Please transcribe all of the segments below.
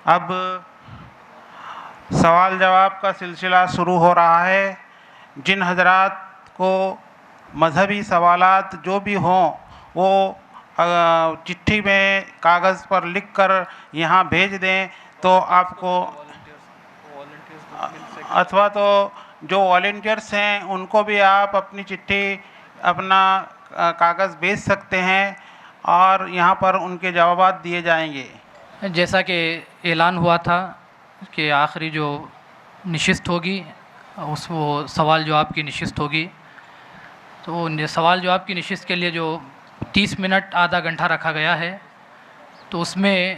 اب سوال جواب کا سلسلہ شروع ہو رہا ہے۔ جن حضرات کو مذہبی سوالات جو بھی ہوں وہ چٹھی میں کاغذ پر لکھ کر یہاں بھیج دیں تو آپ کو، اتھوا تو جو والنٹیئرس ہیں ان کو بھی آپ اپنی چٹھی اپنا کاغذ بھیج سکتے ہیں اور یہاں پر ان کے جوابات دیے جائیں گے۔ جیسا کہ اعلان ہوا تھا کہ آخری جو نشست ہوگی وہ سوال جواب کی نشست ہوگی، تو سوال جواب کی نشست کے لیے جو 30 منٹ آدھا گھنٹہ رکھا گیا ہے، تو اس میں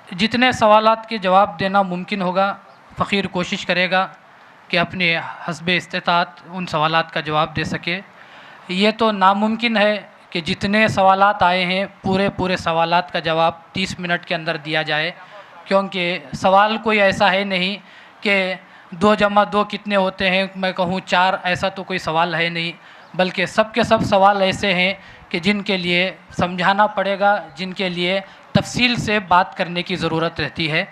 جتنے سوالات کے جواب دینا ممکن ہوگا فقیر کوشش کرے گا کہ اپنے حسب استطاعت ان سوالات کا جواب دے سکے۔ یہ تو ناممکن ہے کہ جتنے سوالات آئے ہیں پورے سوالات کا جواب 30 منٹ کے اندر دیا جائے، کیونکہ سوال کوئی ایسا ہے نہیں کہ 2 + 2 کتنے ہوتے ہیں، میں کہوں 4، ایسا تو کوئی سوال ہے نہیں، بلکہ سب کے سب سوال ایسے ہیں کہ جن کے لیے سمجھانا پڑے گا، جن کے لیے تفصیل سے بات کرنے کی ضرورت رہتی ہے۔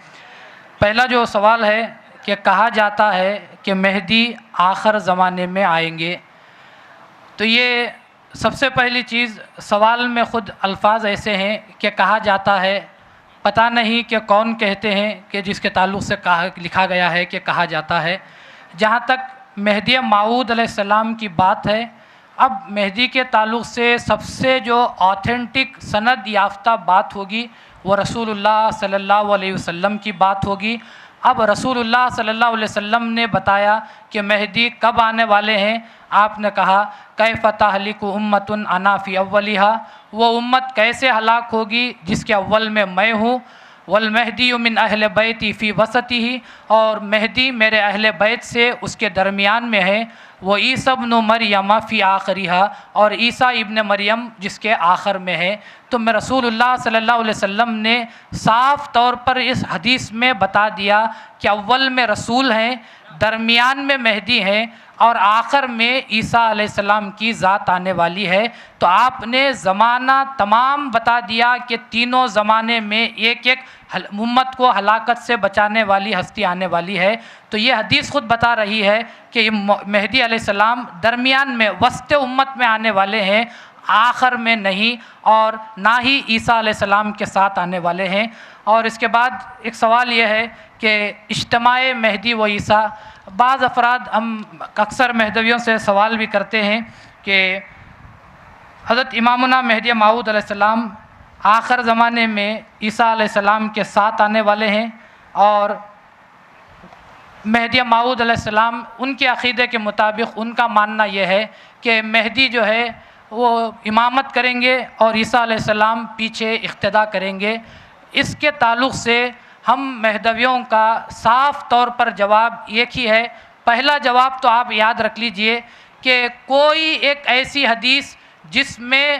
پہلا جو سوال ہے کہ کہا جاتا ہے کہ مہدی آخر زمانے میں آئیں گے، تو یہ سب سے پہلی چیز، سوال میں خود الفاظ ایسے ہیں کہ کہا جاتا ہے، پتہ نہیں کہ کون کہتے ہیں کہ جس کے تعلق سے لکھا گیا ہے کہ کہا جاتا ہے۔ جہاں تک مہدی موعود علیہ السلام کی بات ہے، اب مہدی کے تعلق سے سب سے جو آتھینٹک سند یافتہ بات ہوگی وہ رسول اللہ صلی اللہ علیہ وسلم کی بات ہوگی۔ اب رسول اللہ صلی اللہ علیہ وسلم نے بتایا کہ مہدی کب آنے والے ہیں۔ آپ نے کہا کیف تہلک امۃ انا فی اولھا، وہ امت کیسے ہلاک ہوگی جس کے اول میں میں ہوں، والمہدی من اہل بیتی فی وسطہ، اور مہدی میرے اہل بیت سے اس کے درمیان میں ہے، وہ عیسی ابن مریم فی آخرھا، اور عیسیٰ ابن مریم جس کے آخر میں ہے۔ تو میں رسول اللہ صلی اللہ علیہ وسلم نے صاف طور پر اس حدیث میں بتا دیا کہ اول میں رسول ہیں، درمیان میں مہدی ہیں، اور آخر میں عیسیٰ علیہ السلام کی ذات آنے والی ہے۔ تو آپ نے زمانہ تمام بتا دیا کہ تینوں زمانے میں ایک ایک امت کو ہلاکت سے بچانے والی ہستی آنے والی ہے۔ تو یہ حدیث خود بتا رہی ہے کہ مہدی علیہ السلام درمیان میں وسط امت میں آنے والے ہیں، آخر میں نہیں، اور نہ ہی عیسیٰ علیہ السلام کے ساتھ آنے والے ہیں۔ اور اس کے بعد ایک سوال یہ ہے کہ اجتماع مہدی و عیسیٰ، بعض افراد ہم اکثر مہدویوں سے سوال بھی کرتے ہیں کہ حضرت امامنا مہدی موعود علیہ السلام آخر زمانے میں عیسیٰ علیہ السلام کے ساتھ آنے والے ہیں، اور مہدی موعود علیہ السلام ان کے عقیدے کے مطابق ان کا ماننا یہ ہے کہ مہدی جو ہے وہ امامت کریں گے اور عیسیٰ علیہ السلام پیچھے اقتدا کریں گے۔ اس کے تعلق سے ہم مہدویوں کا صاف طور پر جواب ایک ہی ہے۔ پہلا جواب تو آپ یاد رکھ لیجئے کہ کوئی ایک ایسی حدیث جس میں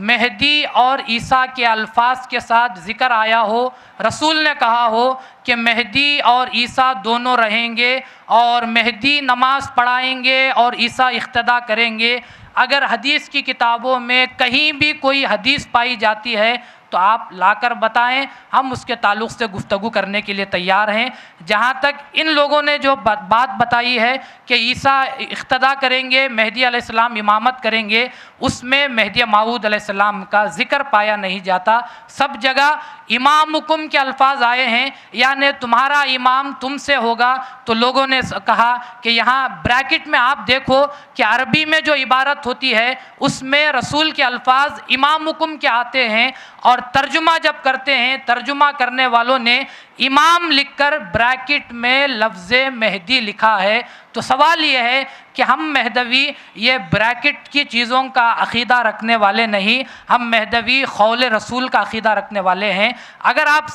مہدی اور عیسیٰ کے الفاظ کے ساتھ ذکر آیا ہو، رسول نے کہا ہو کہ مہدی اور عیسیٰ دونوں رہیں گے اور مہدی نماز پڑھائیں گے اور عیسیٰ اقتدا کریں گے، اگر حدیث کی کتابوں میں کہیں بھی کوئی حدیث پائی جاتی ہے تو آپ لا کر بتائیں، ہم اس کے تعلق سے گفتگو کرنے کے لیے تیار ہیں۔ جہاں تک ان لوگوں نے جو بات بتائی ہے کہ عیسیٰ اقتدا کریں گے، مہدی علیہ السلام امامت کریں گے، اس میں مہدی موعود علیہ السلام کا ذکر پایا نہیں جاتا۔ سب جگہ امامکم کے الفاظ آئے ہیں، یعنی تمہارا امام تم سے ہوگا۔ تو لوگوں نے کہا کہ یہاں بریکٹ میں آپ دیکھو کہ عربی میں جو عبارت ہوتی ہے اس میں رسول کے الفاظ امامکم کے آتے ہیں، اور ترجمہ جب کرتے ہیں ترجمہ کرنے والوں نے امام لکھ کر بریکٹ میں لفظ مہدی لکھا ہے۔ تو سوال یہ ہے کہ ہم مہدوی یہ بریکٹ کی چیزوں کا عقیدہ رکھنے والے نہیں، ہم مہدوی قول رسول کا عقیدہ رکھنے والے ہیں۔ اگر آپ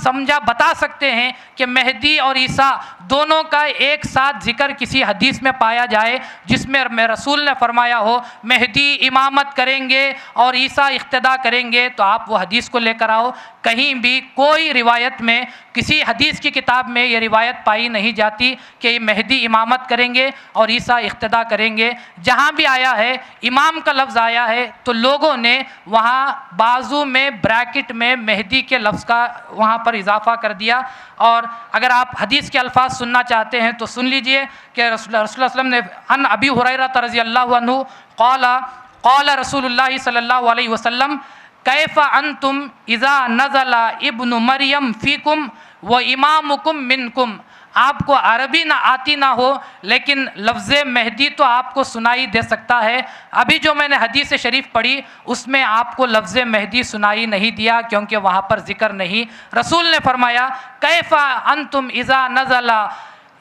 بتا سکتے ہیں کہ مہدی اور عیسیٰ دونوں کا ایک ساتھ ذکر کسی حدیث میں پایا جائے جس میں رسول نے فرمایا ہو مہدی امامت کریں گے اور عیسیٰ اقتدا کریں گے، تو آپ وہ حدیث کو لے کر آؤ۔ کہیں بھی کوئی روایت میں کسی حدیث کی کتاب میں یہ روایت پائی نہیں جاتی کہ مہدی امامت کریں گے اور عیسیٰ اقتدا کریں گے۔ جہاں بھی آیا ہے امام کا لفظ آیا ہے تو لوگوں نے وہاں بازو میں بریکٹ میں مہدی کے لفظ کا وہاں پر اضافہ کر دیا۔ اور اگر آپ حدیث کے الفاظ سننا چاہتے ہیں تو سن لیجئے کہ رسول اللہ صلی اللہ علیہ وسلم نے عن ابی ہریرہ رضی اللہ عنہ قال رسول اللہ صلی اللہ علیہ وسلم کیف انتم اذا نزل ابن مریم فیکم و امامکم منکم۔ آپ کو عربی نہ آتی نہ ہو لیکن لفظ مہدی تو آپ کو سنائی دے سکتا ہے۔ ابھی جو میں نے حدیث شریف پڑھی اس میں آپ کو لفظ مہدی سنائی نہیں دیا کیونکہ وہاں پر ذکر نہیں۔ رسول نے فرمایا کیف انتم اذا نزل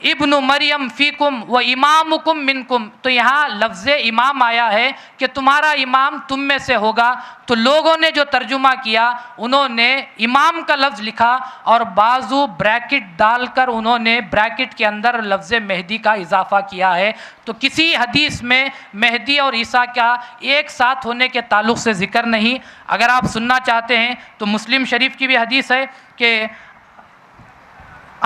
ابن مریم فیکم و امامکم منکم، تو یہاں لفظ امام آیا ہے کہ تمہارا امام تم میں سے ہوگا۔ تو لوگوں نے جو ترجمہ کیا انہوں نے امام کا لفظ لکھا اور بازو بریکٹ ڈال کر انہوں نے بریکٹ کے اندر لفظ مہدی کا اضافہ کیا ہے۔ تو کسی حدیث میں مہدی اور عیسیٰ کا ایک ساتھ ہونے کے تعلق سے ذکر نہیں۔ اگر آپ سننا چاہتے ہیں تو مسلم شریف کی بھی حدیث ہے کہ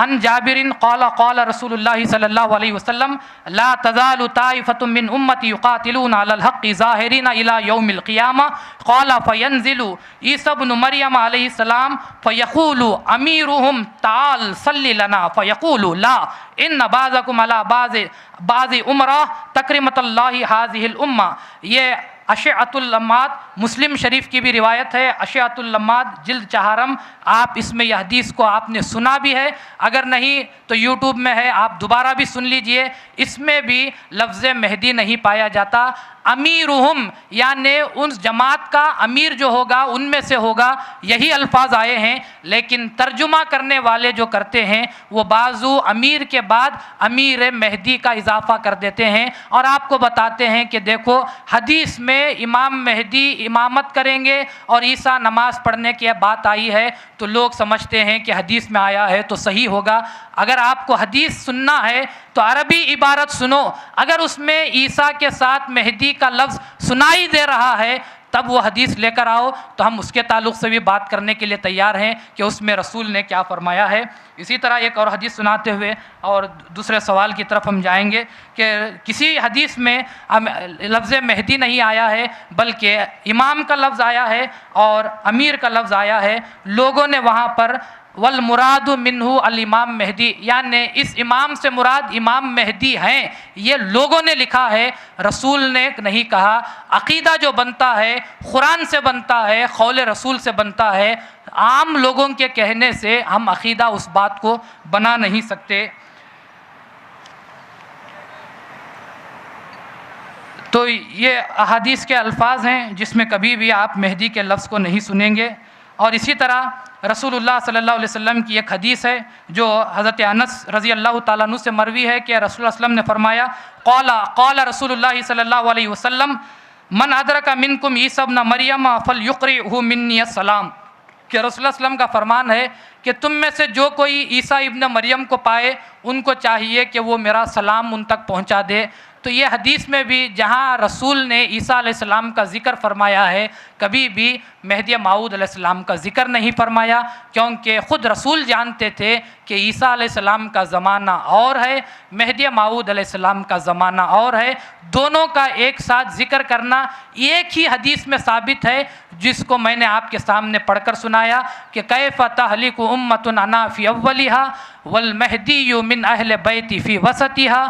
عن جابر قال رسول اللہ صلی اللہ علیہ وسلم لا تزال طائفة من امتی یقاتلون علی الحق ظاہرین الى یوم القیامہ قال فینزل عیسیٰ ابن مریم علیہ السلام فیقول امیرهم تعال صلی لنا فیقول لا ان بعضکم علی بعض امراء تکرمۃ اللہ هذه الامہ۔ یہ اشعۃ اللمات مسلم شریف کی بھی روایت ہے، اشعۃ اللمات جلد 4۔ آپ اس میں یہ حدیث کو آپ نے سنا بھی ہے، اگر نہیں تو یوٹیوب میں ہے، آپ دوبارہ بھی سن لیجئے۔ اس میں بھی لفظ مہدی نہیں پایا جاتا۔ امیرہم یعنی ان جماعت کا امیر جو ہوگا ان میں سے ہوگا، یہی الفاظ آئے ہیں، لیکن ترجمہ کرنے والے جو کرتے ہیں وہ بعضو امیر کے بعد امیر مہدی کا اضافہ کر دیتے ہیں اور آپ کو بتاتے ہیں کہ دیکھو حدیث میں امام مہدی امامت کریں گے اور عیسیٰ نماز پڑھنے کی بات آئی ہے تو لوگ سمجھتے ہیں کہ حدیث میں آیا ہے تو صحیح ہوگا۔ اگر آپ کو حدیث سننا ہے تو عربی عبارت سنو، اگر اس میں عیسیٰ کے ساتھ مہدی کا لفظ سنائی دے رہا ہے تب وہ حدیث لے کر آؤ، تو ہم اس کے تعلق سے بھی بات کرنے کے لیے تیار ہیں کہ اس میں رسول نے کیا فرمایا ہے۔ اسی طرح ایک اور حدیث سناتے ہوئے اور دوسرے سوال کی طرف ہم جائیں گے کہ کسی حدیث میں لفظ مہدی نہیں آیا ہے بلکہ امام کا لفظ آیا ہے اور امیر کا لفظ آیا ہے۔ لوگوں نے وہاں پر والمراد منہ الامام مہدی، یعنی اس امام سے مراد امام مہدی ہیں، یہ لوگوں نے لکھا ہے، رسول نے نہیں کہا۔ عقیدہ جو بنتا ہے قرآن سے بنتا ہے، قول رسول سے بنتا ہے، عام لوگوں کے کہنے سے ہم عقیدہ اس بات کو بنا نہیں سکتے۔ تو یہ احادیث کے الفاظ ہیں جس میں کبھی بھی آپ مہدی کے لفظ کو نہیں سنیں گے۔ اور اسی طرح رسول اللہ صلی اللہ علیہ وسلم کی ایک حدیث ہے جو حضرت انس رضی اللہ تعالیٰ عنہ سے مروی ہے کہ رسول اللہ صلی اللہ علیہ وسلم نے فرمایا قال رسول اللہ صلی اللہ علیہ وسلم من ادرک منکم عیسیٰ ابن مریم فلیقرئہ منی السلام، کہ رسول اللہ صلی اللہ علیہ وسلم کا فرمان ہے کہ تم میں سے جو کوئی عیسیٰ ابن مریم کو پائے ان کو چاہیے کہ وہ میرا سلام ان تک پہنچا دے۔ تو یہ حدیث میں بھی جہاں رسول نے عیسیٰ علیہ السلام کا ذکر فرمایا ہے کبھی بھی مہدی موعود علیہ السلام کا ذکر نہیں فرمایا، کیونکہ خود رسول جانتے تھے کہ عیسیٰ علیہ السلام کا زمانہ اور ہے، مہدی موعود علیہ السلام کا زمانہ اور ہے۔ دونوں کا ایک ساتھ ذکر کرنا ایک ہی حدیث میں ثابت ہے جس کو میں نے آپ کے سامنے پڑھ کر سنایا کہ کیف تہلک امۃ انا فی اولھا والمہدی من اہل بیتی فی وسطھا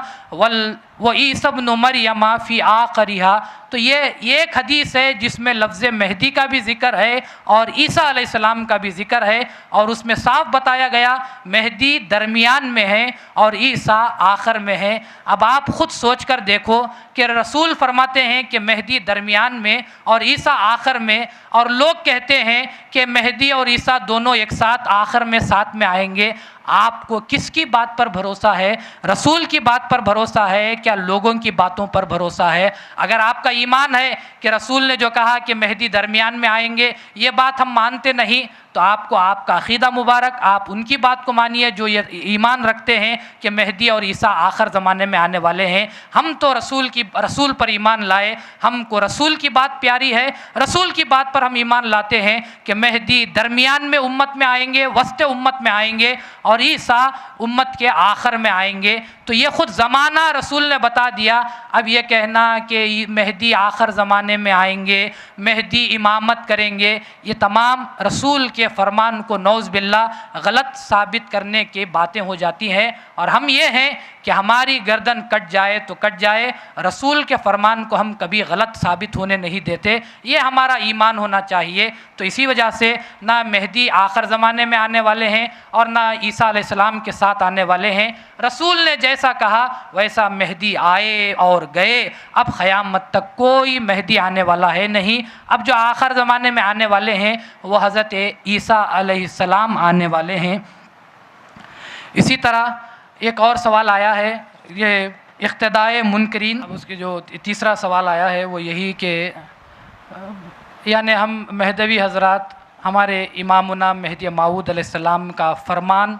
وعیسی ابن مریم فی آخرھا۔ تو یہ ایک حدیث ہے جس میں لفظ مہدی کا بھی ذکر ہے اور عیسیٰ علیہ السلام کا بھی ذکر ہے، اور اس میں صاف بتایا گیا مہدی درمیان میں ہے اور عیسیٰ آخر میں ہے۔ اب آپ خود سوچ کر دیکھو کہ رسول فرماتے ہیں کہ مہدی درمیان میں اور عیسیٰ آخر میں، اور لوگ کہتے ہیں کہ مہدی اور عیسیٰ دونوں ایک ساتھ آخر میں ساتھ میں آئیں گے۔ آپ کو کس کی بات پر بھروسہ ہے؟ رسول کی بات پر بھروسہ ہے کیا لوگوں کی باتوں پر بھروسہ ہے؟ اگر آپ کا ایمان ہے کہ رسول نے جو کہا کہ مہدی درمیان میں آئیں گے یہ بات ہم مانتے نہیں، تو آپ کو آپ کا عقیدہ مبارک، آپ ان کی بات کو مانیے جو یہ ایمان رکھتے ہیں کہ مہدی اور عیسیٰ آخر زمانے میں آنے والے ہیں۔ ہم تو رسول پر ایمان لائے، ہم کو رسول کی بات پیاری ہے، رسول کی بات پر ہم ایمان لاتے ہیں کہ مہدی درمیان میں امت میں آئیں گے، وسط امت میں آئیں گے، اور عیسیٰ امت کے آخر میں آئیں گے۔ تو یہ خود زمانہ رسول نے بتا دیا۔ اب یہ کہنا کہ مہدی آخر زمانے میں آئیں گے، مہدی امامت کریں گے، یہ تمام رسول کے فرمان کو نعوذ باللہ غلط ثابت کرنے کی باتیں ہو جاتی ہیں۔ اور ہم یہ ہیں کہ ہماری گردن کٹ جائے تو کٹ جائے، رسول کے فرمان کو ہم کبھی غلط ثابت ہونے نہیں دیتے، یہ ہمارا ایمان ہونا چاہیے۔ تو اسی وجہ سے نہ مہدی آخر زمانے میں آنے والے ہیں اور نہ عیسیٰ علیہ السلام کے ساتھ آنے والے ہیں۔ رسول نے جیسا کہا ویسا مہدی آئے اور گئے، اب قیامت تک کوئی مہدی آنے والا ہے نہیں۔ اب جو آخر زمانے میں آنے والے ہیں وہ حضرت عیسیٰ علیہ السلام آنے والے ہیں۔ اسی طرح ایک اور سوال آیا ہے، یہ اقتدائے منکرین، اب اس کے جو تیسرا سوال آیا ہے وہ یہی کہ یعنی ہم مہدوی حضرات، ہمارے امامنا مہدی موعود علیہ السلام کا فرمان،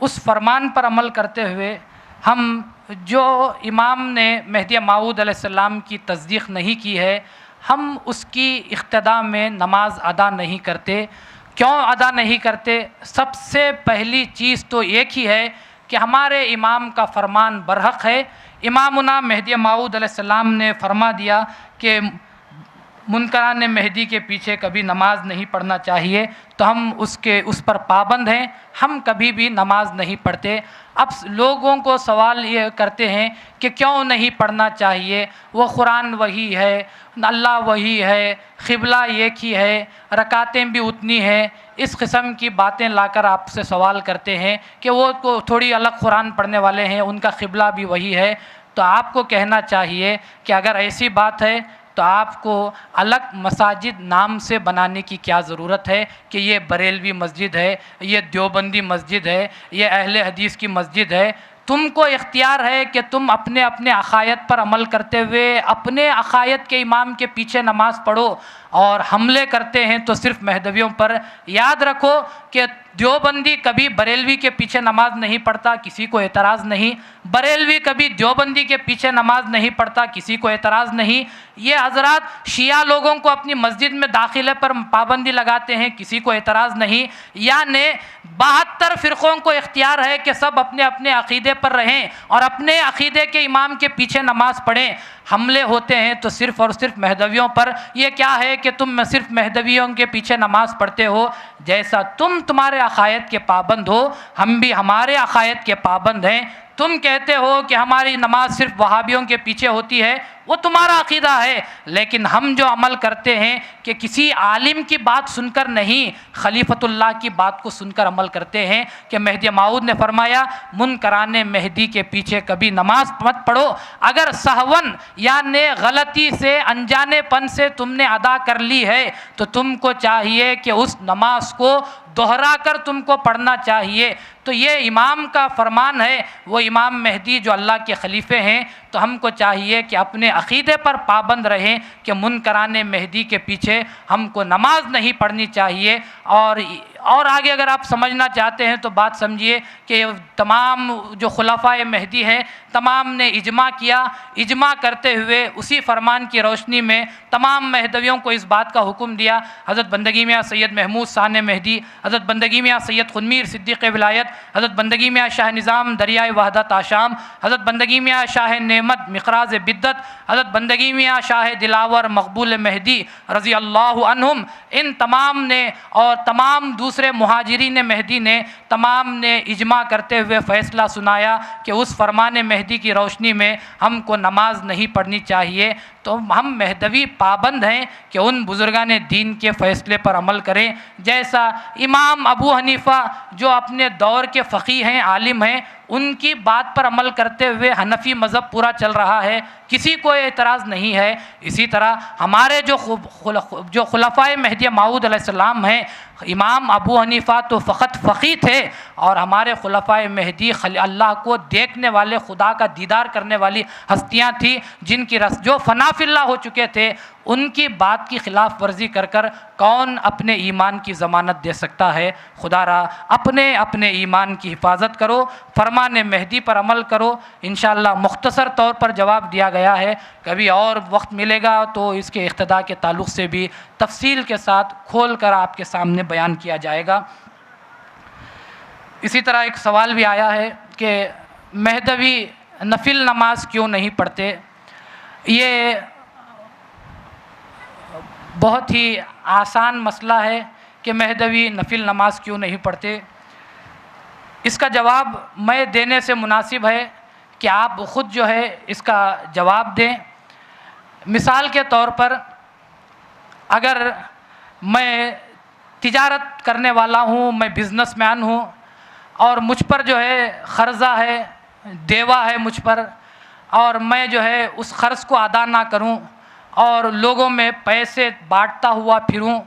اس فرمان پر عمل کرتے ہوئے ہم جو امام نے مہدی موعود علیہ السلام کی تصدیق نہیں کی ہے، ہم اس کی اقتداء میں نماز ادا نہیں کرتے۔ کیوں ادا نہیں کرتے؟ سب سے پہلی چیز تو ایک ہی ہے کہ ہمارے امام کا فرمان برحق ہے۔ امامنا مہدی موعود علیہ السلام نے فرما دیا کہ منکران مہدی کے پیچھے کبھی نماز نہیں پڑھنا چاہیے، تو ہم اس پر پابند ہیں، ہم کبھی بھی نماز نہیں پڑھتے۔ اب لوگوں کو سوال یہ کرتے ہیں کہ کیوں نہیں پڑھنا چاہیے، وہ قرآن وہی ہے، اللہ وہی ہے، قبلہ ایک ہی ہے، رکعتیں بھی اتنی ہیں، اس قسم کی باتیں لا کر آپ سے سوال کرتے ہیں کہ وہ تو تھوڑی الگ قرآن پڑھنے والے ہیں، ان کا قبلہ بھی وہی ہے۔ تو آپ کو کہنا چاہیے کہ اگر ایسی بات ہے تو آپ کو الگ مساجد نام سے بنانے کی کیا ضرورت ہے کہ یہ بریلوی مسجد ہے، یہ دیوبندی مسجد ہے، یہ اہل حدیث کی مسجد ہے۔ تم کو اختیار ہے کہ تم اپنے عقائد پر عمل کرتے ہوئے اپنے عقائد کے امام کے پیچھے نماز پڑھو، اور حملے کرتے ہیں تو صرف مہدویوں پر۔ یاد رکھو کہ دیوبندی کبھی بریلوی کے پیچھے نماز نہیں پڑھتا، کسی کو اعتراض نہیں، بریلوی کبھی دیوبندی کے پیچھے نماز نہیں پڑھتا، کسی کو اعتراض نہیں۔ یہ حضرات شیعہ لوگوں کو اپنی مسجد میں داخلے پر پابندی لگاتے ہیں، کسی کو اعتراض نہیں۔ یعنی 72 فرقوں کو اختیار ہے کہ سب اپنے عقیدے پر رہیں اور اپنے عقیدے کے امام کے پیچھے نماز پڑھیں۔ حملے ہوتے ہیں تو صرف اور صرف مہدویوں پر۔ یہ کیا ہے کہ تم صرف مہدویوں کے پیچھے نماز پڑھتے ہو، جیسا تمہارے عقائد کے پابند ہو، ہم بھی ہمارے عقائد کے پابند ہیں۔ تم کہتے ہو کہ ہماری نماز صرف وہابیوں کے پیچھے ہوتی ہے، وہ تمہارا عقیدہ ہے، لیکن ہم جو عمل کرتے ہیں کہ کسی عالم کی بات سن کر نہیں، خلیفۃ اللہ کی بات کو سن کر عمل کرتے ہیں کہ مہدی موعود نے فرمایا منکران مہدی کے پیچھے کبھی نماز مت پڑھو۔ اگر سہون یعنی غلطی سے، انجانے پن سے تم نے ادا کر لی ہے تو تم کو چاہیے کہ اس نماز کو دہرا کر تم کو پڑھنا چاہیے۔ تو یہ امام کا فرمان ہے، وہ امام مہدی جو اللہ کے خلیفے ہیں، تو ہم کو چاہیے کہ اپنے عقیدے پر پابند رہیں کہ منکران مہدی کے پیچھے ہم کو نماز نہیں پڑھنی چاہیے۔ اور آگے اگر آپ سمجھنا چاہتے ہیں تو بات سمجھیے کہ تمام جو خلفائے مہدی ہیں تمام نے اجماع کیا، اجماع کرتے ہوئے اسی فرمان کی روشنی میں تمام مہدویوں کو اس بات کا حکم دیا۔ حضرت بندگی میاں سید محمود ثانی مہدی، حضرت بندگی میاں سید خنمیر صدیق ولایت، حضرت بندگی میاں شاہ نظام دریائے وحدت آشام، حضرت بندگی میاں شاہ نعمت مقراض بدت، حضرت بندگی میاں شاہ دلاور مقبول مہدی رضی اللہ عنہم، ان تمام نے اور تمام دوسرے مہاجرین مہدی نے تمام نے اجماع کرتے ہوئے فیصلہ سنایا کہ اس فرمان مہدی کی روشنی میں ہم کو نماز نہیں پڑھنی چاہیے۔ تو ہم مہدوی پابند ہیں کہ ان بزرگان دین کے فیصلے پر عمل کریں، جیسا امام ابو حنیفہ جو اپنے دور کے فقیہ ہیں، عالم ہیں، ان کی بات پر عمل کرتے ہوئے حنفی مذہب پورا چل رہا ہے، کسی کو اعتراض نہیں ہے۔ اسی طرح ہمارے جو خلفائے مہدی موعود علیہ السلام ہیں، امام ابو حنیفہ تو فقط فقیہ تھے، اور ہمارے خلفائے مہدی اللہ کو دیکھنے والے، خدا کا دیدار کرنے والی ہستیاں تھیں، جن کی جو فنا فی اللہ ہو چکے تھے، ان کی بات کی خلاف ورزی کر کر کون اپنے ایمان کی ضمانت دے سکتا ہے؟ خدا را اپنے ایمان کی حفاظت کرو، فرمان مہدی پر عمل کرو۔ انشاءاللہ مختصر طور پر جواب دیا گیا ہے، کبھی اور وقت ملے گا تو اس کے اقتداء کے تعلق سے بھی تفصیل کے ساتھ کھول کر آپ کے سامنے بیان کیا جائے گا۔ اسی طرح ایک سوال بھی آیا ہے کہ مہدوی نفل نماز کیوں نہیں پڑھتے؟ یہ بہت ہی آسان مسئلہ ہے کہ مہدوی نفل نماز کیوں نہیں پڑھتے۔ اس کا جواب میں دینے سے مناسب ہے کہ آپ خود جو ہے اس کا جواب دیں۔ مثال کے طور پر اگر میں تجارت کرنے والا ہوں، میں بزنس مین ہوں اور مجھ پر جو ہے قرضہ ہے، دیوا ہے مجھ پر، اور میں جو ہے اس قرض کو ادا نہ کروں اور لوگوں میں پیسے بانٹتا ہوا پھروں،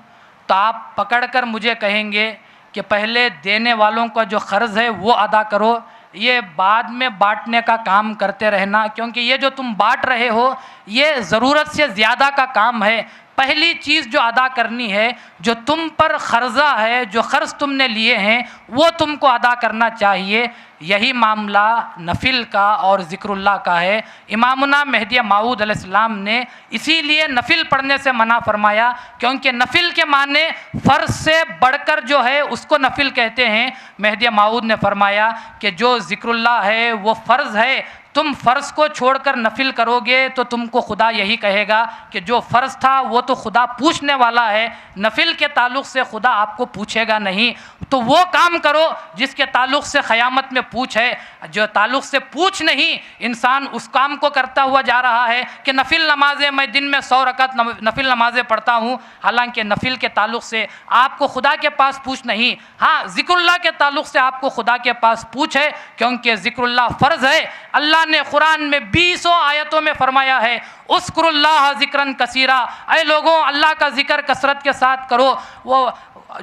تو آپ پکڑ کر مجھے کہیں گے کہ پہلے دینے والوں کا جو قرض ہے وہ ادا کرو، یہ بعد میں بانٹنے کا کام کرتے رہنا، کیونکہ یہ جو تم بانٹ رہے ہو یہ ضرورت سے زیادہ کا کام ہے۔ پہلی چیز جو ادا کرنی ہے، جو تم پر قرضہ ہے، جو قرض تم نے لیے ہیں وہ تم کو ادا کرنا چاہیے۔ یہی معاملہ نفل کا اور ذکر اللہ کا ہے۔ امامنا مہدی موعود علیہ السلام نے اسی لیے نفل پڑھنے سے منع فرمایا، کیونکہ نفل کے معنی فرض سے بڑھ کر جو ہے اس کو نفل کہتے ہیں۔ مہدی موعود نے فرمایا کہ جو ذکر اللہ ہے وہ فرض ہے، تم فرض کو چھوڑ کر نفل کرو گے تو تم کو خدا یہی کہے گا کہ جو فرض تھا وہ تو خدا پوچھنے والا ہے، نفل کے تعلق سے خدا آپ کو پوچھے گا نہیں، تو وہ کام کرو جس کے تعلق سے قیامت میں پوچھ ہے۔ جو تعلق سے پوچھ نہیں، انسان اس کام کو کرتا ہوا جا رہا ہے کہ نفل نمازیں میں دن میں 100 رکعت نفل نمازیں پڑھتا ہوں، حالانکہ نفل کے تعلق سے آپ کو خدا کے پاس پوچھ نہیں، ہاں ذکر اللہ کے تعلق سے آپ کو خدا کے پاس پوچھ ہے، کیونکہ ذکر اللہ فرض ہے۔ اللہ نے قرآن میں 20 آیتوں میں فرمایا ہے اذکروا اللہ ذکرا کثیرا، اے لوگوں اللہ کا ذکر کثرت کے ساتھ کرو۔ وہ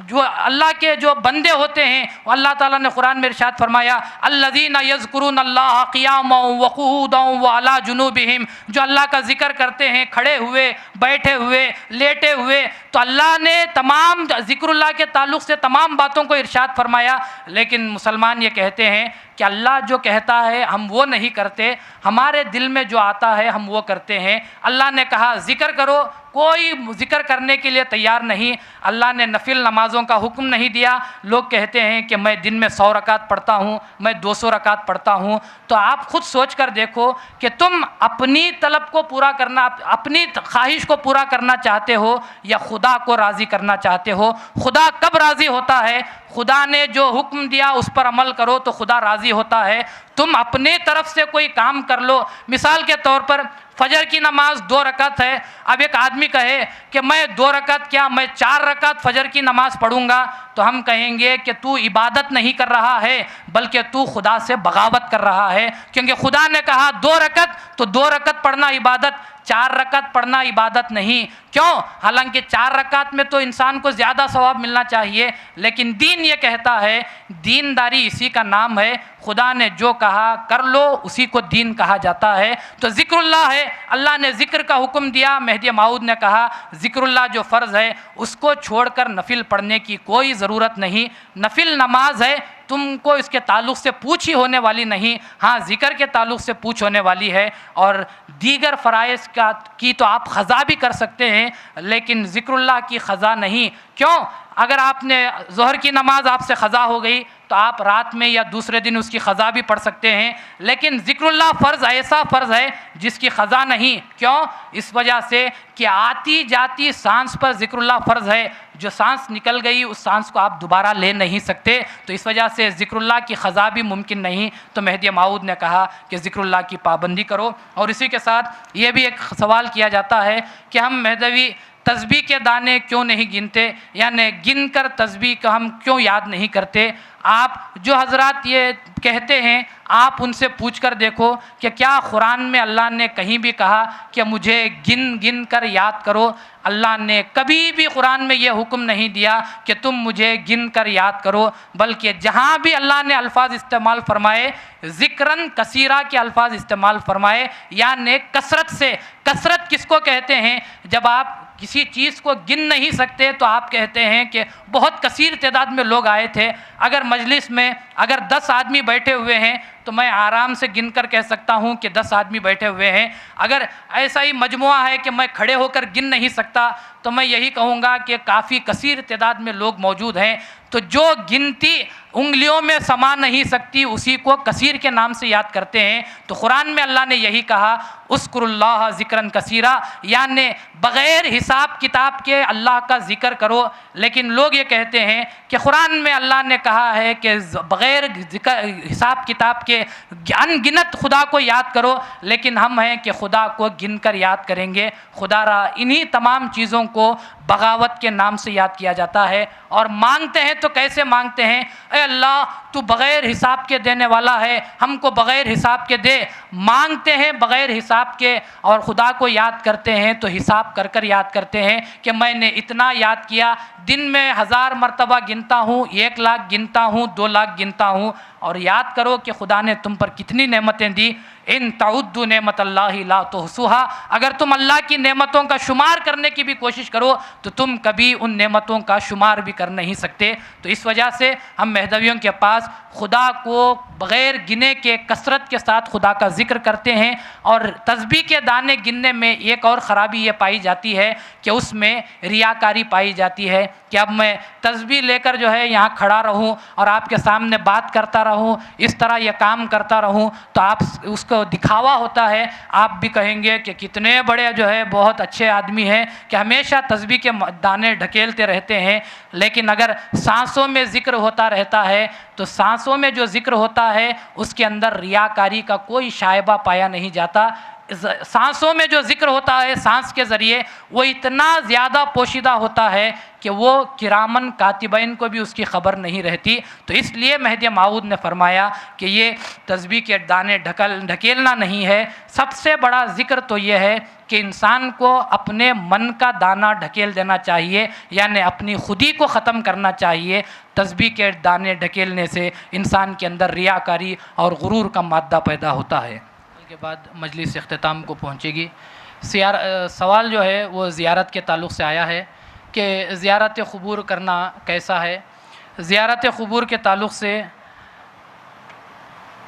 جو اللہ کے جو بندے ہوتے ہیں، اللہ تعالیٰ نے قرآن میں ارشاد فرمایا الذین یذکرون اللہ قیاما وقعودا وعلی جنوبہم، جو اللہ کا ذکر کرتے ہیں کھڑے ہوئے، بیٹھے ہوئے، لیٹے ہوئے، تو اللہ نے تمام ذکر اللہ کے تعلق سے تمام باتوں کو ارشاد فرمایا۔ لیکن مسلمان یہ کہتے ہیں کہ اللہ جو کہتا ہے ہم وہ نہیں کرتے، ہمارے دل میں جو آتا ہے ہم وہ کرتے ہیں۔ اللہ نے کہا ذکر کرو، کوئی ذکر کرنے کے لیے تیار نہیں۔ اللہ نے نفل نمازوں کا حکم نہیں دیا۔ لوگ کہتے ہیں کہ میں دن میں 100 رکعت پڑھتا ہوں، میں 200 رکعت پڑھتا ہوں، تو آپ خود سوچ کر دیکھو کہ تم اپنی طلب کو پورا کرنا، اپنی خواہش کو پورا کرنا چاہتے ہو یا خدا کو راضی کرنا چاہتے ہو؟ خدا کب راضی ہوتا ہے؟ خدا نے جو حکم دیا اس پر عمل کرو تو خدا راضی ہوتا ہے۔ تم اپنے طرف سے کوئی کام کر لو، مثال کے طور پر فجر کی نماز 2 رکعت ہے، اب ایک آدمی کہے کہ میں 2 رکعت کیا میں 4 رکعت فجر کی نماز پڑھوں گا، تو ہم کہیں گے کہ تو عبادت نہیں کر رہا ہے بلکہ تو خدا سے بغاوت کر رہا ہے، کیونکہ خدا نے کہا 2 رکعت تو 2 رکعت پڑھنا عبادت، 4 رکعت پڑھنا عبادت نہیں۔ کیوں؟ حالانکہ 4 رکعت میں تو انسان کو زیادہ ثواب ملنا چاہیے، لیکن دین یہ کہتا ہے، دینداری اسی کا نام ہے، خدا نے جو کہا کر لو اسی کو دین کہا جاتا ہے۔ تو ذکر اللہ ہے، اللہ نے ذکر کا حکم دیا، مہدی موعود نے کہا ذکر اللہ جو فرض ہے اس کو چھوڑ کر نفل پڑھنے کی کوئی ضرورت نہیں۔ نفل نماز ہے، تم کو اس کے تعلق سے پوچھ ہی ہونے والی نہیں، ہاں ذکر کے تعلق سے پوچھ ہونے والی ہے، اور دیگر فرائض کی تو آپ قضا بھی کر سکتے ہیں لیکن ذکر اللہ کی قضا نہیں۔ کیوں؟ اگر آپ نے ظہر کی نماز آپ سے قضا ہو گئی تو آپ رات میں یا دوسرے دن اس کی قضا بھی پڑھ سکتے ہیں، لیکن ذکر اللہ فرض ایسا فرض ہے جس کی قضا نہیں۔ کیوں؟ اس وجہ سے کہ آتی جاتی سانس پر ذکر اللہ فرض ہے، جو سانس نکل گئی اس سانس کو آپ دوبارہ لے نہیں سکتے، تو اس وجہ سے ذکر اللہ کی قضا بھی ممکن نہیں۔ تو مہدی موعود نے کہا کہ ذکر اللہ کی پابندی کرو۔ اور اسی کے ساتھ یہ بھی ایک سوال کیا جاتا ہے کہ ہم مہدوی تسبیح کے دانے کیوں نہیں گنتے، یعنی گن کر تسبیح کا ہم کیوں یاد نہیں کرتے؟ آپ جو حضرات یہ کہتے ہیں آپ ان سے پوچھ کر دیکھو کہ کیا قرآن میں اللہ نے کہیں بھی کہا کہ مجھے گن گن کر یاد کرو؟ اللہ نے کبھی بھی قرآن میں یہ حکم نہیں دیا کہ تم مجھے گن کر یاد کرو، بلکہ جہاں بھی اللہ نے الفاظ استعمال فرمائے ذکراً کثیرہ کے الفاظ استعمال فرمائے، یعنی کثرت سے۔ کثرت کس کو کہتے ہیں؟ جب آپ کسی چیز کو گن نہیں سکتے تو آپ کہتے ہیں کہ بہت کثیر تعداد میں لوگ آئے تھے۔ اگر مجلس میں اگر 10 آدمی بیٹھے ہوئے ہیں تو میں آرام سے گن کر کہہ سکتا ہوں کہ 10 آدمی بیٹھے ہوئے ہیں۔ اگر ایسا ہی مجموعہ ہے کہ میں کھڑے ہو کر گن نہیں سکتا تو میں یہی کہوں گا کہ کافی کثیر تعداد میں لوگ موجود ہیں۔ تو جو گنتی انگلیوں میں سما نہیں سکتی اسی کو کثیر کے نام سے یاد کرتے ہیں۔ تو قرآن میں اللہ نے یہی کہا اذکروا اللہ ذکراً کثیرا، یعنی بغیر حساب کتاب کے اللہ کا ذکر کرو۔ لیکن لوگ یہ کہتے ہیں کہ قرآن میں اللہ نے کہا ہے کہ بغیر حساب کتاب کے ان گنت خدا کو یاد کرو، لیکن ہم ہیں کہ خدا کو گن کر یاد کریں گے۔ خدا را انہی تمام چیزوں کو بغاوت کے نام سے یاد کیا جاتا ہے۔ اور مانگتے ہیں تو کیسے مانگتے ہیں؟ اے اللہ تو بغیر حساب کے دینے والا ہے، ہم کو بغیر حساب کے دے۔ مانگتے ہیں بغیر حساب کے اور خدا کو یاد کرتے ہیں تو حساب کر کر یاد کرتے ہیں کہ میں نے اتنا یاد کیا، دن میں 1000 مرتبہ گنتا ہوں، 1 لاکھ گنتا ہوں، 2 لاکھ گنتا ہوں۔ اور یاد کرو کہ خدا نے تم پر کتنی نعمتیں دی۔ ان تعدوا نعمت اللہ لا تحصوها، اگر تم اللہ کی نعمتوں کا شمار کرنے کی بھی کوشش کرو تو تم کبھی ان نعمتوں کا شمار بھی کر نہیں سکتے۔ تو اس وجہ سے ہم مہدویوں کے پاس خدا کو بغیر گنے کے کثرت کے ساتھ خدا کا ذکر کرتے ہیں۔ اور تسبیح کے دانے گننے میں ایک اور خرابی یہ پائی جاتی ہے کہ اس میں ریاکاری پائی جاتی ہے کہ اب میں تسبیح لے کر جو ہے یہاں کھڑا رہوں اور آپ کے سامنے بات کرتا رہوں، اس طرح یہ کام کرتا رہوں، تو آپ اس کو دکھاوا ہوتا ہے۔ آپ بھی کہیں گے کہ کتنے بڑے جو ہے بہت اچھے آدمی ہیں کہ ہمیشہ تسبیح کے دانے ڈھکیلتے رہتے ہیں۔ لیکن اگر سانسوں میں ذکر ہوتا رہتا ہے تو سانسوں میں جو ذکر ہوتا ہے اس کے اندر ریاکاری کا کوئی شائبہ پایا نہیں جاتا۔ سانسوں میں جو ذکر ہوتا ہے سانس کے ذریعے وہ اتنا زیادہ پوشیدہ ہوتا ہے کہ وہ کرامن کاتبین کو بھی اس کی خبر نہیں رہتی۔ تو اس لیے مہدی موعود نے فرمایا کہ یہ تسبیح کے دانے ڈھکیلنا نہیں ہے، سب سے بڑا ذکر تو یہ ہے کہ انسان کو اپنے من کا دانہ ڈھکیل دینا چاہیے، یعنی اپنی خودی کو ختم کرنا چاہیے۔ تسبیح کے دانے ڈھکیلنے سے انسان کے اندر ریاکاری اور غرور کا مادہ پیدا ہوتا ہے۔ کے بعد مجلس اختتام کو پہنچے گی۔ سوال جو ہے وہ زیارت کے تعلق سے آیا ہے کہ زیارت قبور کرنا کیسا ہے؟ زیارت قبور کے تعلق سے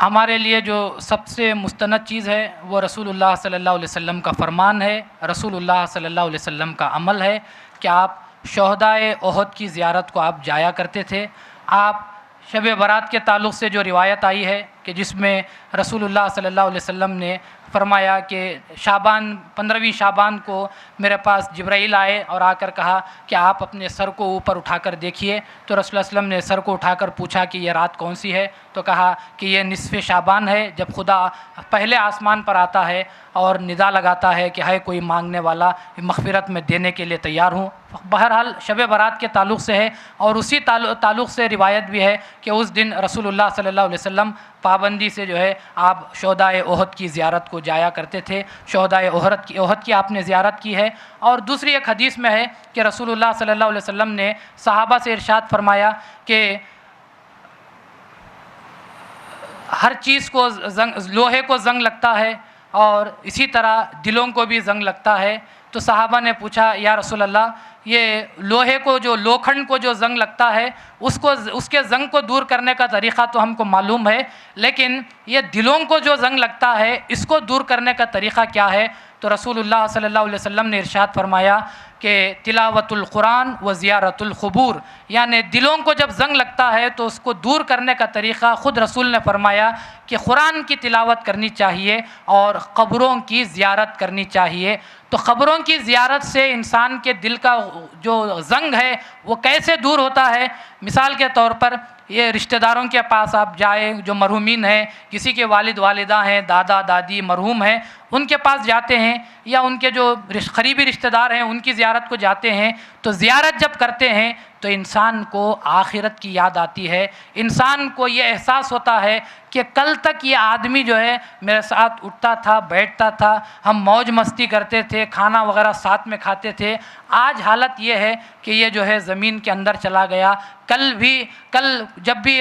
ہمارے لیے جو سب سے مستند چیز ہے وہ رسول اللہ صلی اللہ علیہ وسلم کا فرمان ہے، رسول اللہ صلی اللہ علیہ وسلم کا عمل ہے کہ آپ شہدائے احد کی زیارت کو آپ جایا کرتے تھے۔ آپ شب برات کے تعلق سے جو روایت آئی ہے کہ جس میں رسول اللہ صلی اللہ علیہ وسلم نے فرمایا کہ 15ویں شعبان کو میرے پاس جبرائیل آئے اور آ کر کہا کہ آپ اپنے سر کو اوپر اٹھا کر دیکھیے، تو رسول اللہ علیہ وسلم نے سر کو اٹھا کر پوچھا کہ یہ رات کون سی ہے؟ تو کہا کہ یہ نصف شعبان ہے، جب خدا پہلے آسمان پر آتا ہے اور ندا لگاتا ہے کہ ہے کوئی مانگنے والا، مغفرت میں دینے کے لیے تیار ہوں۔ بہرحال شب برات کے تعلق سے ہے، اور اسی تعلق سے روایت بھی ہے کہ اس دن رسول اللہ صلی اللہ علیہ وسلم پابندی سے جو ہے آپ شہدائے احد کی زیارت کو جایا کرتے تھے۔ شہدائے احد کی آپ نے زیارت کی ہے۔ اور دوسری ایک حدیث میں ہے کہ رسول اللہ صلی اللہ علیہ وسلم نے صحابہ سے ارشاد فرمایا کہ ہر چیز کو لوہے کو زنگ لگتا ہے اور اسی طرح دلوں کو بھی زنگ لگتا ہے۔ تو صحابہ نے پوچھا یا رسول اللہ یہ لوہے کو جو لوکھنڈ کو جو زنگ لگتا ہے اس کے زنگ کو دور کرنے کا طریقہ تو ہم کو معلوم ہے، لیکن یہ دلوں کو جو زنگ لگتا ہے اس کو دور کرنے کا طریقہ کیا ہے؟ تو رسول اللہ صلی اللہ علیہ وسلم نے ارشاد فرمایا کہ تلاوت القرآن و زیارت القبور، یعنی دلوں کو جب زنگ لگتا ہے تو اس کو دور کرنے کا طریقہ خود رسول نے فرمایا کہ قرآن کی تلاوت کرنی چاہیے اور قبروں کی زیارت کرنی چاہیے۔ تو قبروں کی زیارت سے انسان کے دل کا جو زنگ ہے وہ کیسے دور ہوتا ہے؟ مثال کے طور پر یہ رشتہ داروں کے پاس آپ جائیں جو مرحومین ہیں، کسی کے والد والدہ ہیں، دادا دادی مرحوم ہیں، ان کے پاس جاتے ہیں، یا ان کے جو قریبی رشتہ دار ہیں ان کی زیارت کو جاتے ہیں، تو زیارت جب کرتے ہیں تو انسان کو آخرت کی یاد آتی ہے، انسان کو یہ احساس ہوتا ہے کہ کل تک یہ آدمی جو ہے میرے ساتھ اٹھتا تھا، بیٹھتا تھا، ہم موج مستی کرتے تھے، کھانا وغیرہ ساتھ میں کھاتے تھے، آج حالت یہ ہے کہ یہ جو ہے زمین کے اندر چلا گیا۔ کل جب بھی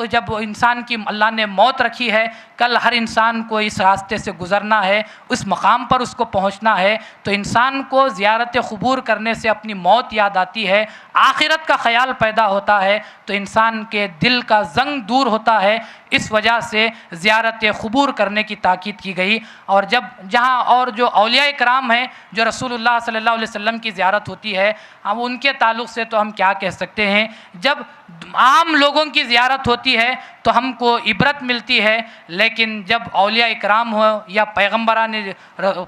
جب انسان کی اللہ نے موت رکھی ہے، کل ہر انسان کو اس راستے سے گزرنا ہے، اس مقام پر اس کو پہنچنا ہے، تو انسان کو زیارت قبور کرنے سے اپنی موت یاد آتی ہے، آخرت کا خیال پیدا ہوتا ہے، تو انسان کے دل کا زنگ دور ہوتا ہے۔ اس وجہ سے زیارت قبور کرنے کی تاکید کی گئی۔ اور جو اولیاء کرام ہیں، جو رسول اللہ صلی اللہ علیہ وسلم کی زیارت ہوتی ہے، اب ان کے تعلق سے تو ہم کیا کہہ سکتے ہیں، جب عام لوگوں کی زیارت ہوتی ہے تو ہم کو عبرت ملتی ہے، لیکن جب اولیاء کرام ہو یا پیغمبران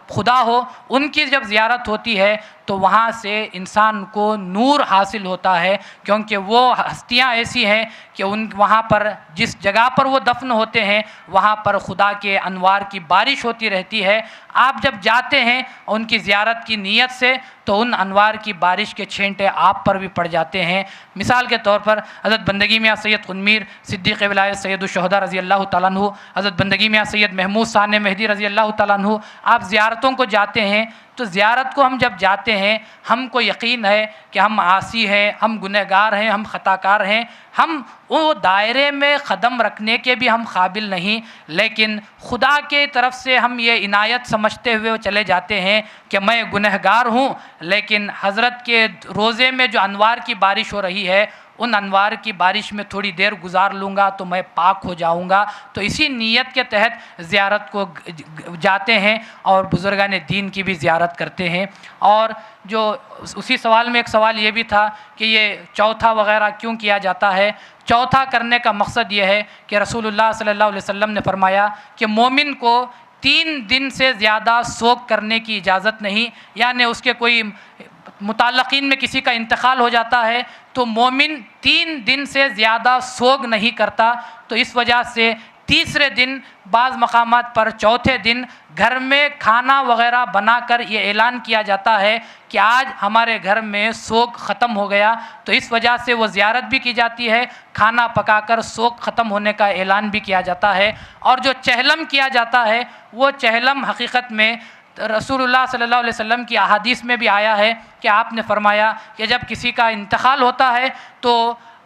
خدا ہو، ان کی جب زیارت ہوتی ہے تو وہاں سے انسان کو نور حاصل ہوتا ہے، کیونکہ وہ ہستیاں ایسی ہیں کہ وہاں پر جس جگہ پر وہ دفن ہوتے ہیں وہاں پر خدا کے انوار کی بارش ہوتی رہتی ہے۔ آپ جب جاتے ہیں ان کی زیارت کی نیت سے تو ان انوار کی بارش کے چھینٹے آپ پر بھی پڑ جاتے ہیں۔ مثال کے طور پر حضرت بندگی میاں سید خنمیر صدیق ولایت سید الشہداء رضی اللہ تعالیٰ عنہ، حضرت بندگی میاں سید محمود ثانی مہدی رضی اللہ تعالیٰ عنہ، آپ زیارتوں کو جاتے ہیں تو زیارت کو ہم جب جاتے ہیں ہم کو یقین ہے کہ ہم عاصی ہیں، ہم گنہگار ہیں، ہم خطا کار ہیں، ہم وہ دائرے میں قدم رکھنے کے بھی ہم قابل نہیں، لیکن خدا کے طرف سے ہم یہ عنایت سمجھتے ہوئے چلے جاتے ہیں کہ میں گنہگار ہوں، لیکن حضرت کے روضے میں جو انوار کی بارش ہو رہی ہے ان انوار کی بارش میں تھوڑی دیر گزار لوں گا تو میں پاک ہو جاؤں گا۔ تو اسی نیت کے تحت زیارت کو جاتے ہیں اور بزرگان دین کی بھی زیارت کرتے ہیں۔ اور جو اسی سوال میں ایک سوال یہ بھی تھا کہ یہ چوتھا وغیرہ کیوں کیا جاتا ہے۔ چوتھا کرنے کا مقصد یہ ہے کہ رسول اللہ صلی اللہ علیہ وسلم نے فرمایا کہ مومن کو 3 دن سے زیادہ سوگ کرنے کی اجازت نہیں، یعنی اس کے کوئی متعلقین میں کسی کا انتقال ہو جاتا ہے تو مومن 3 دن سے زیادہ سوگ نہیں کرتا، تو اس وجہ سے تیسرے دن، بعض مقامات پر چوتھے دن گھر میں کھانا وغیرہ بنا کر یہ اعلان کیا جاتا ہے کہ آج ہمارے گھر میں سوگ ختم ہو گیا، تو اس وجہ سے وہ زیارت بھی کی جاتی ہے، کھانا پکا کر سوگ ختم ہونے کا اعلان بھی کیا جاتا ہے۔ اور جو چہلم کیا جاتا ہے وہ چہلم حقیقت میں رسول اللہ صلی اللہ علیہ وسلم کی احادیث میں بھی آیا ہے کہ آپ نے فرمایا کہ جب کسی کا انتقال ہوتا ہے تو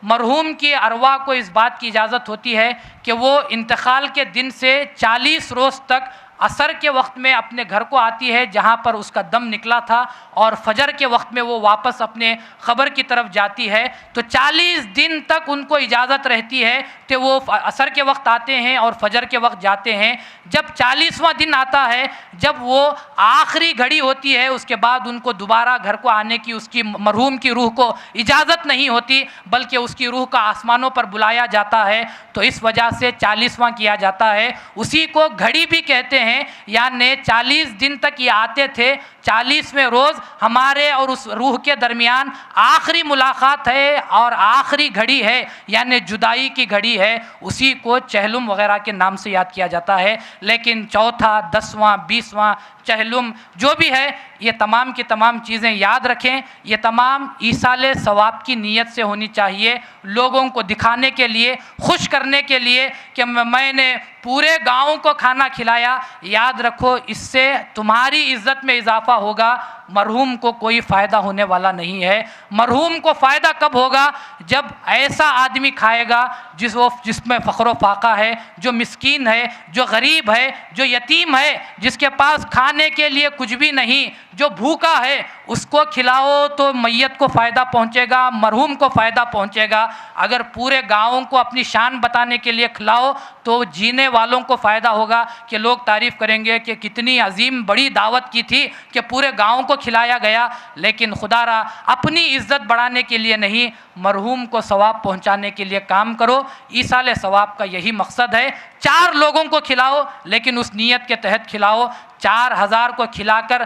مرحوم کی ارواح کو اس بات کی اجازت ہوتی ہے کہ وہ انتقال کے دن سے 40 روز تک عصر کے وقت میں اپنے گھر کو آتی ہے جہاں پر اس کا دم نکلا تھا، اور فجر کے وقت میں وہ واپس اپنے قبر کی طرف جاتی ہے، تو 40 دن تک ان کو اجازت رہتی ہے کہ وہ عصر کے وقت آتے ہیں اور فجر کے وقت جاتے ہیں۔ جب 40واں دن آتا ہے، جب وہ آخری گھڑی ہوتی ہے، اس کے بعد ان کو دوبارہ گھر کو آنے کی اس کی مرحوم کی روح کو اجازت نہیں ہوتی، بلکہ اس کی روح کا آسمانوں پر بلایا جاتا ہے، تو اس وجہ سے 40واں کیا جاتا ہے۔ اسی کو گھڑی بھی کہتے ہیں، یعنی 40 دن تک یہ آتے تھے، 40ویں روز ہمارے اور اس روح کے درمیان آخری ملاقات ہے اور آخری گھڑی ہے، یعنی جدائی کی گھڑی ہے، اسی کو چہلم وغیرہ کے نام سے یاد کیا جاتا ہے۔ لیکن چوتھا، 10واں، 20واں چہلم جو بھی ہے، یہ تمام کی تمام چیزیں یاد رکھیں، یہ تمام ایصال ثواب کی نیت سے ہونی چاہیے، لوگوں کو دکھانے کے لیے، خوش کرنے کے لیے کہ میں نے پورے گاؤں کو کھانا کھلایا۔ یاد رکھو اس سے تمہاری عزت میں اضافہ ہوگا، مرحوم کو کوئی فائدہ ہونے والا نہیں ہے۔ مرحوم کو فائدہ کب ہوگا؟ جب ایسا آدمی کھائے گا جس میں فقر و فاقہ ہے، جو مسکین ہے، جو غریب ہے، جو یتیم ہے، جس کے پاس کھانے کے لیے کچھ بھی نہیں، جو بھوکا ہے، اس کو کھلاؤ تو میت کو فائدہ پہنچے گا، مرحوم کو فائدہ پہنچے گا۔ اگر پورے گاؤں کو اپنی شان بتانے کے لیے کھلاؤ تو جینے والوں کو فائدہ ہوگا کہ لوگ تعریف کریں گے کہ کتنی عظیم بڑی دعوت کی تھی کہ پورے گاؤں کو کھلایا گیا، لیکن خدا را اپنی عزت بڑھانے کے لیے نہیں، مرحوم کو ثواب پہنچانے کے لیے کام کرو۔ ایصال ثواب کا یہی مقصد ہے۔ 4 لوگوں کو کھلاؤ لیکن اس نیت کے تحت کھلاؤ. 4000 کو کھلا کر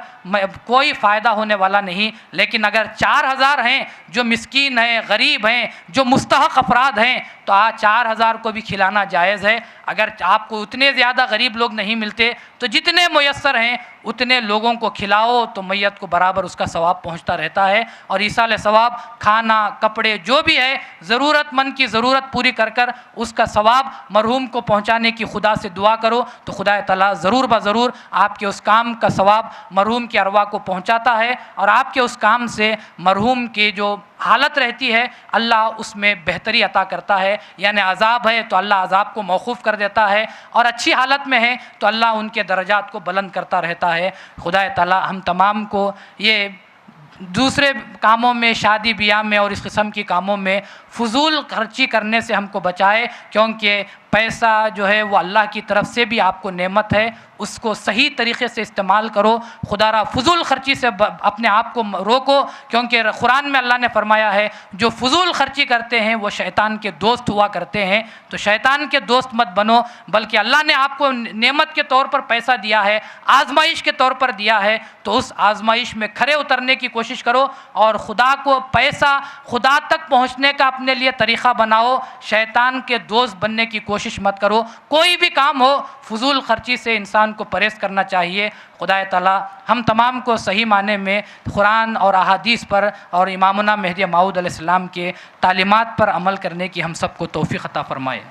کوئی فائدہ ہونے والا نہیں، لیکن اگر 4000 ہیں جو مسکین ہیں، غریب ہیں، جو مستحق افراد ہیں، تو 4000 کو بھی کھلانا جائز ہے. اگر آپ کو اتنے زیادہ غریب لوگ نہیں ملتے تو جتنے میسر ہیں اتنے لوگوں کو کھلاؤ، تو میت کو برابر اس کا ثواب پہنچتا رہتا ہے. اور ایصال ثواب، کھانا، کپڑے، جو بھی ہے ضرورت مند کی ضرورت پوری کر کر اس کا ثواب مرحوم کو پہنچانے کی خدا سے دعا کرو، تو خدا تعالیٰ ضرور بضرور آپ کے اس کام کا ثواب مرحوم کی ارواح کو پہنچاتا ہے، اور آپ کے اس کام سے مرحوم کی جو حالت رہتی ہے اللہ اس میں بہتری عطا کرتا ہے. یعنی عذاب ہے تو اللہ عذاب کو موقوف کر دیتا ہے، اور اچھی حالت میں ہے تو اللہ ان کے درجات کو بلند کرتا رہتا ہے. خدا تعالیٰ ہم تمام کو یہ دوسرے کاموں میں، شادی بیاہ میں اور اس قسم کی کاموں میں فضول خرچی کرنے سے ہم کو بچائے، کیونکہ پیسہ جو ہے وہ اللہ کی طرف سے بھی آپ کو نعمت ہے، اس کو صحیح طریقے سے استعمال کرو. خدا را فضول خرچی سے اپنے آپ کو روکو، کیونکہ قرآن میں اللہ نے فرمایا ہے جو فضول خرچی کرتے ہیں وہ شیطان کے دوست ہوا کرتے ہیں. تو شیطان کے دوست مت بنو، بلکہ اللہ نے آپ کو نعمت کے طور پر پیسہ دیا ہے، آزمائش کے طور پر دیا ہے، تو اس آزمائش میں کھرے اترنے کی کوشش کرو، اور خدا کو پیسہ خدا تک پہنچنے کا اپنے لیے طریقہ بناؤ. شیطان کے دوست بننے کی کوشش مت کرو. کوئی بھی کام ہو فضول خرچی سے انسان کو پرہیز کرنا چاہیے. خدا تعالیٰ ہم تمام کو صحیح معنی میں قرآن اور احادیث پر اور امامنا مہدی موعود علیہ السلام کے تعلیمات پر عمل کرنے کی ہم سب کو توفیق عطا فرمائے.